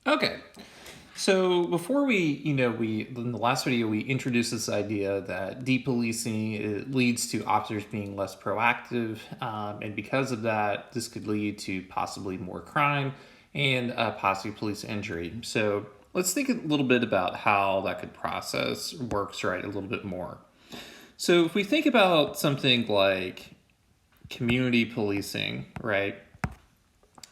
Okay. So before in the last video, we introduced this idea that depolicing it leads to officers being less proactive, and because of that, this could lead to possibly more crime and possibly police injury. So let's think a little bit about how that could process works right a little bit more. So if we think about something like community policing, right?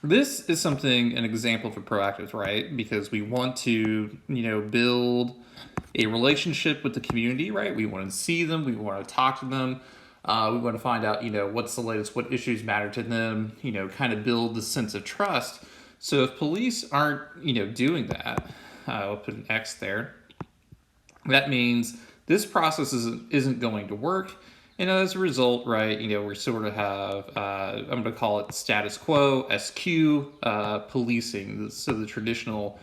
This is something, an example for proactive, right? Because we want to, build a relationship with the community, right? We want to see them, we want to talk to them, we want to find out, what's the latest, what issues matter to them, kind of build the sense of trust. So if police aren't, doing that, I'll put an X there. That means this process isn't going to work. And as a result, right, we sort of have, I'm going to call it status quo, SQ, policing, so the traditional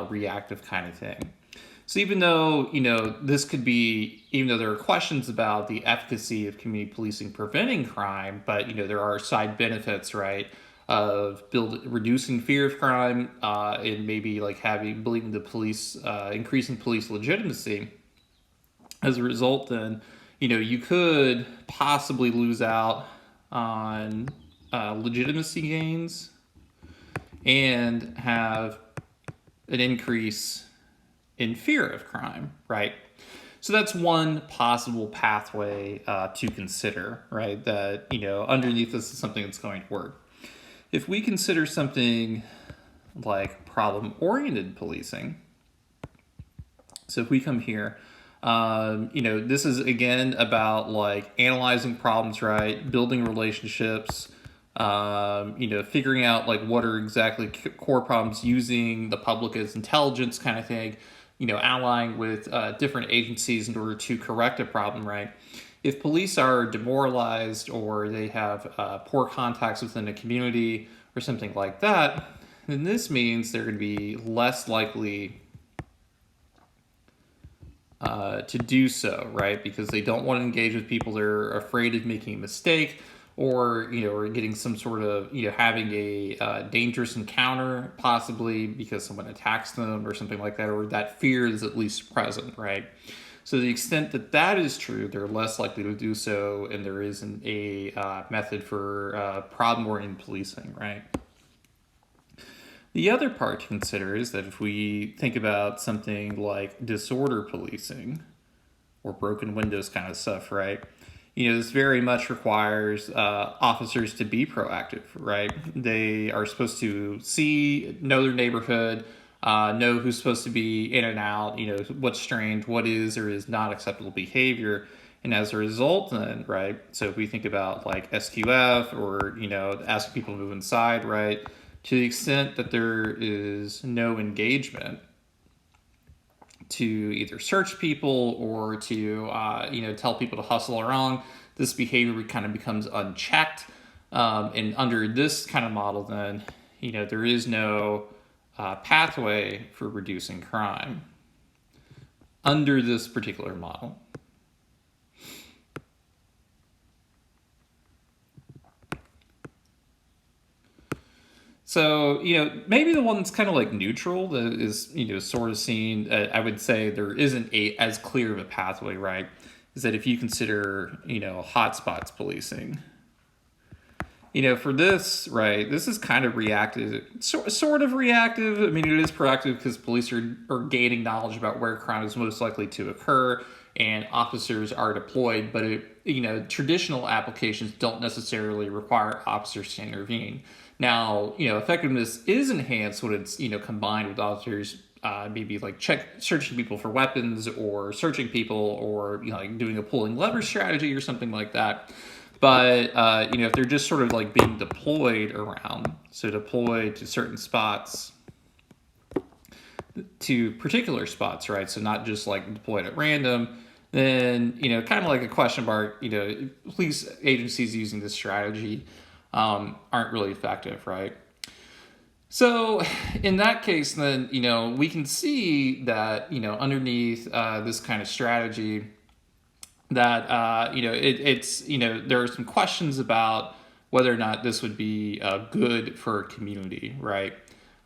reactive kind of thing. So even though, this could be, even though there are questions about the efficacy of community policing preventing crime, but, there are side benefits, right, of reducing fear of crime and maybe like believing the police, increasing police legitimacy. As a result, then, you could possibly lose out on legitimacy gains and have an increase in fear of crime, right? So that's one possible pathway to consider, right? That, underneath this is something that's going to work. If we consider something like problem-oriented policing, so if we come here, this is again about like analyzing problems, right? Building relationships, figuring out like what are exactly core problems, using the public as intelligence kind of thing, allying with different agencies in order to correct a problem, right? If police are demoralized or they have poor contacts within a community or something like that, then this means they're going to be less likely to do so, right? Because they don't want to engage with people. They're afraid of making a mistake or, or getting some sort of, having a dangerous encounter, possibly because someone attacks them or something like that, or that fear is at least present, right? So to the extent that that is true, they're less likely to do so, and there isn't a method for problem-oriented policing, right? The other part to consider is that if we think about something like disorder policing or broken windows kind of stuff, right? This very much requires officers to be proactive, right? They are supposed to know their neighborhood, know who's supposed to be in and out, what's strange, what is or is not acceptable behavior. And as a result, then, right? So if we think about like SQF or, asking people to move inside, right? To the extent that there is no engagement to either search people or to tell people to hustle along, this behavior kind of becomes unchecked. And under this kind of model, then there is no pathway for reducing crime under this particular model. So, maybe the one that's kind of like neutral that is, sort of seen, I would say there isn't as clear of a pathway, right? Is that if you consider, hotspots policing, for this, right, this is kind of reactive, sort of reactive. I mean, it is proactive because police are gaining knowledge about where crime is most likely to occur and officers are deployed, but traditional applications don't necessarily require officers to intervene. Now, effectiveness is enhanced when it's, combined with officers maybe like searching people for weapons or searching people or, like doing a pulling lever strategy or something like that. But, if they're just sort of like being deployed around, so deployed to certain spots, to particular spots, right? So not just like deployed at random, then, kind of like a question mark, police agencies using this strategy aren't really effective, right? So in that case, then, we can see that, underneath this kind of strategy that, there are some questions about whether or not this would be good for a community, right?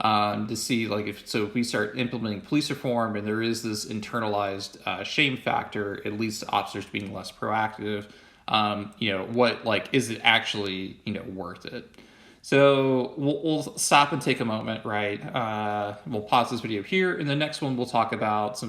to see like if we start implementing police reform and there is this internalized shame factor, it leads to officers being less proactive. What like is it actually worth it? So we'll stop and take a moment, right? We'll pause this video here. In the next one, we'll talk about some